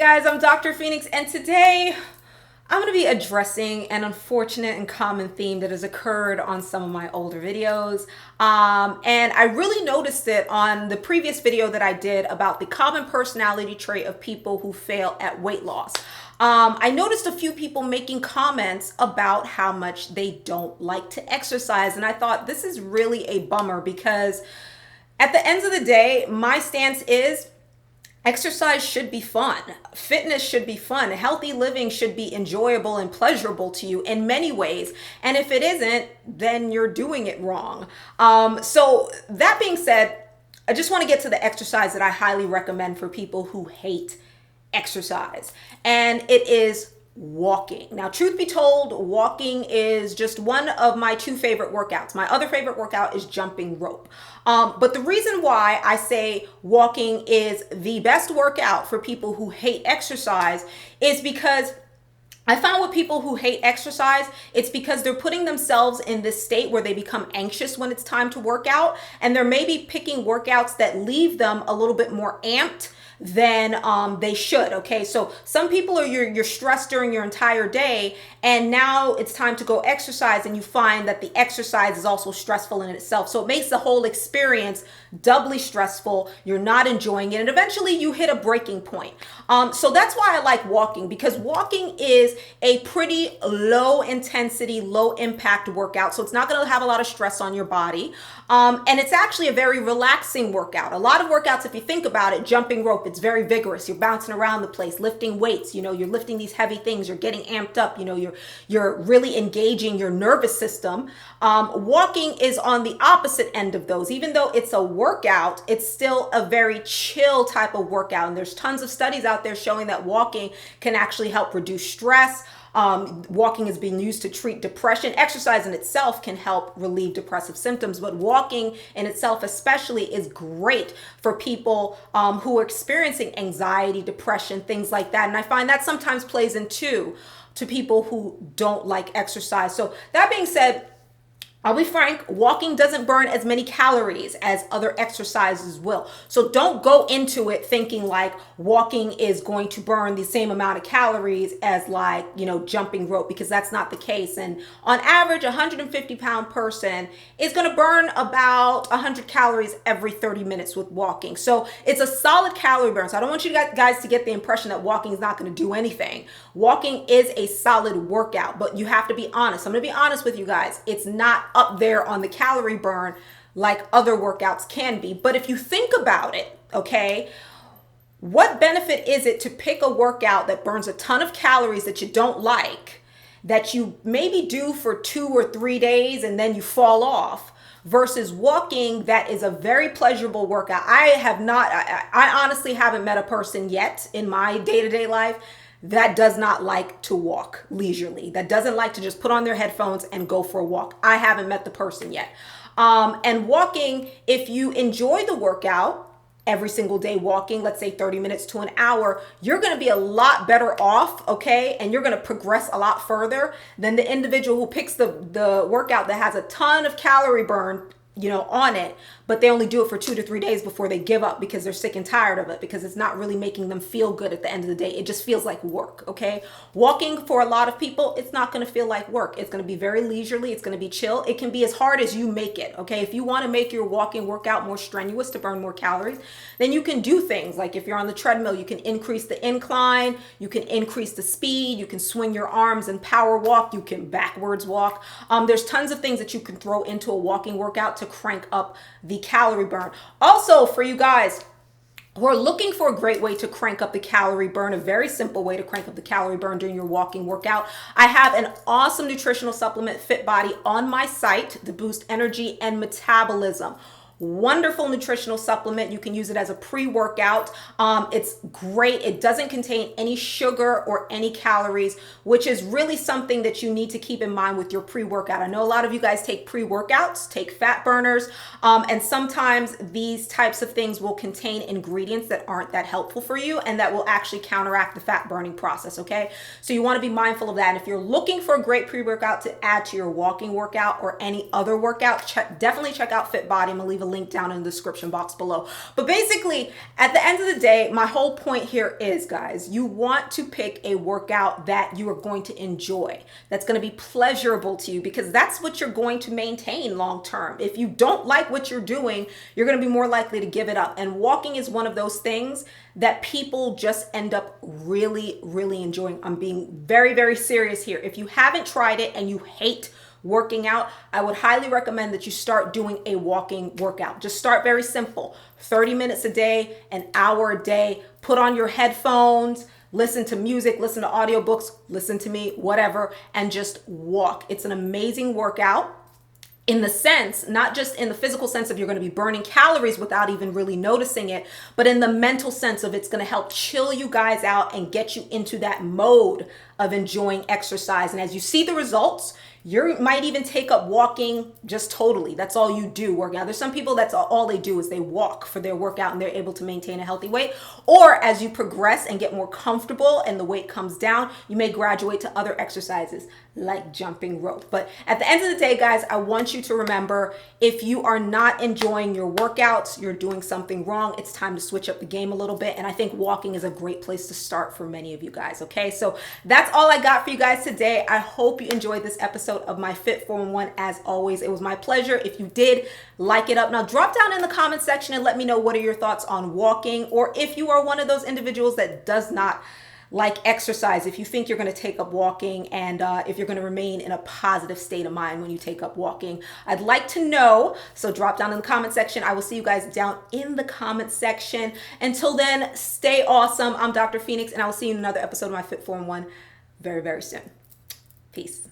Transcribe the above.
guys, I'm Dr. Phoenyx, and today I'm going to be addressing an unfortunate and common theme that has occurred on some of my older videos. And I really noticed it on the previous video that I did about the common personality trait of people who fail at weight loss. I noticed a few people making comments about how much they don't like to exercise, and I thought this is really a bummer because at the end of the day, my stance is exercise should be fun. Fitness should be fun. Healthy living should be enjoyable and pleasurable to you in many ways. And if it isn't, then you're doing it wrong. So that being said, I just want to get to the exercise that I highly recommend for people who hate exercise. And it is walking. Now, truth be told, walking is just one of my two favorite workouts. My other favorite workout is jumping rope. But the reason why I say walking is the best workout for people who hate exercise is because I found with people who hate exercise, it's because they're putting themselves in this state where they become anxious when it's time to work out, and they're maybe picking workouts that leave them a little bit more amped than they should. Okay, so some people are you're stressed during your entire day, and now it's time to go exercise, and you find that the exercise is also stressful in itself. So it makes the whole experience doubly stressful. You're not enjoying it, and eventually you hit a breaking point. So that's why I like walking, because walking is a pretty low intensity, low impact workout. So it's not going to have a lot of stress on your body. And it's actually a very relaxing workout. A lot of workouts, if you think about it, jumping rope, it's very vigorous. You're bouncing around the place, lifting weights, you're lifting these heavy things, you're getting amped up, you're really engaging your nervous system. Walking is on the opposite end of those. Even though it's a workout, it's still a very chill type of workout. And there's tons of studies out there showing that walking can actually help reduce stress. Walking is being used to treat depression. Exercise in itself can help relieve depressive symptoms, but walking in itself especially is great for people who are experiencing anxiety, depression, things like that. And I find that sometimes plays into to people who don't like exercise. So that being said, I'll be frank, walking doesn't burn as many calories as other exercises will. So don't go into it thinking like walking is going to burn the same amount of calories as jumping rope, because that's not the case. And on average, a 150-pound person is going to burn about 100 calories every 30 minutes with walking. So it's a solid calorie burn. So I don't want you guys to get the impression that walking is not going to do anything. Walking is a solid workout, but you have to be honest. I'm going to be honest with you guys. It's not up there on the calorie burn like other workouts can be. But if you think about it, okay, what benefit is it to pick a workout that burns a ton of calories that you don't like, that you maybe do for 2 or 3 days and then you fall off, versus walking that is a very pleasurable workout? I honestly haven't met a person yet in my day-to-day life that does not like to walk leisurely, that doesn't like to just put on their headphones and go for a walk. I haven't met the person yet. And walking, if you enjoy the workout every single day, walking, let's say 30 minutes to an hour, you're going to be a lot better off, okay? And you're going to progress a lot further than the individual who picks the workout that has a ton of calorie burn on it, but they only do it for 2 to 3 days before they give up because they're sick and tired of it, because it's not really making them feel good at the end of the day. It just feels like work, okay? Walking for a lot of people, it's not going to feel like work. It's going to be very leisurely. It's going to be chill. It can be as hard as you make it, okay? If you want to make your walking workout more strenuous to burn more calories, then you can do things like, if you're on the treadmill, you can increase the incline, you can increase the speed, you can swing your arms and power walk, you can backwards walk. There's tons of things that you can throw into a walking workout to crank up the calorie burn. Also, for you guys who are looking for a great way to crank up the calorie burn, a very simple way to crank up the calorie burn during your walking workout, I have an awesome nutritional supplement, FitBeauty, on my site to boost energy and metabolism. Wonderful nutritional supplement. You can use it as a pre-workout. It's great. It doesn't contain any sugar or any calories, which is really something that you need to keep in mind with your pre-workout. I know a lot of you guys take pre-workouts, take fat burners, and sometimes these types of things will contain ingredients that aren't that helpful for you and that will actually counteract the fat burning process, okay? So you want to be mindful of that. And if you're looking for a great pre-workout to add to your walking workout or any other workout, definitely check out FitBeauty. I'm going to leave a a link down in the description box below. But basically, at the end of the day, my whole point here is, guys, you want to pick a workout that you are going to enjoy, that's going to be pleasurable to you, because that's what you're going to maintain long term. If you don't like what you're doing, you're going to be more likely to give it up. And walking is one of those things that people just end up really, really enjoying. I'm being very, very serious here. If you haven't tried it and you hate working out, I would highly recommend that you start doing a walking workout. Just start very simple, 30 minutes a day, an hour a day. Put on your headphones, listen to music, listen to audiobooks, listen to me, whatever, and just walk. It's an amazing workout. In the sense, not just in the physical sense of you're going to be burning calories without even really noticing it, but in the mental sense of it's going to help chill you guys out and get you into that mode of enjoying exercise. And as you see the results, you might even take up walking just totally. That's all you do, working out. There's some people that's all they do is they walk for their workout and they're able to maintain a healthy weight. Or as you progress and get more comfortable and the weight comes down, you may graduate to other exercises like jumping rope. But at the end of the day, guys, I want you to remember, if you are not enjoying your workouts, you're doing something wrong. It's time to switch up the game a little bit. And I think walking is a great place to start for many of you guys. Okay, so that's all I got for you guys today. I hope you enjoyed this episode of my Fit 411. As always, it was my pleasure. If you did, like it up. Now drop down in the comment section and let me know what are your thoughts on walking, or if you are one of those individuals that does not like exercise, if you think you're going to take up walking, and if you're going to remain in a positive state of mind when you take up walking. I'd like to know, so drop down in the comment section. I will see you guys down in the comment section. Until then, stay awesome. I'm Dr. Phoenix, and I will see you in another episode of my Fit 411 very, very soon. Peace.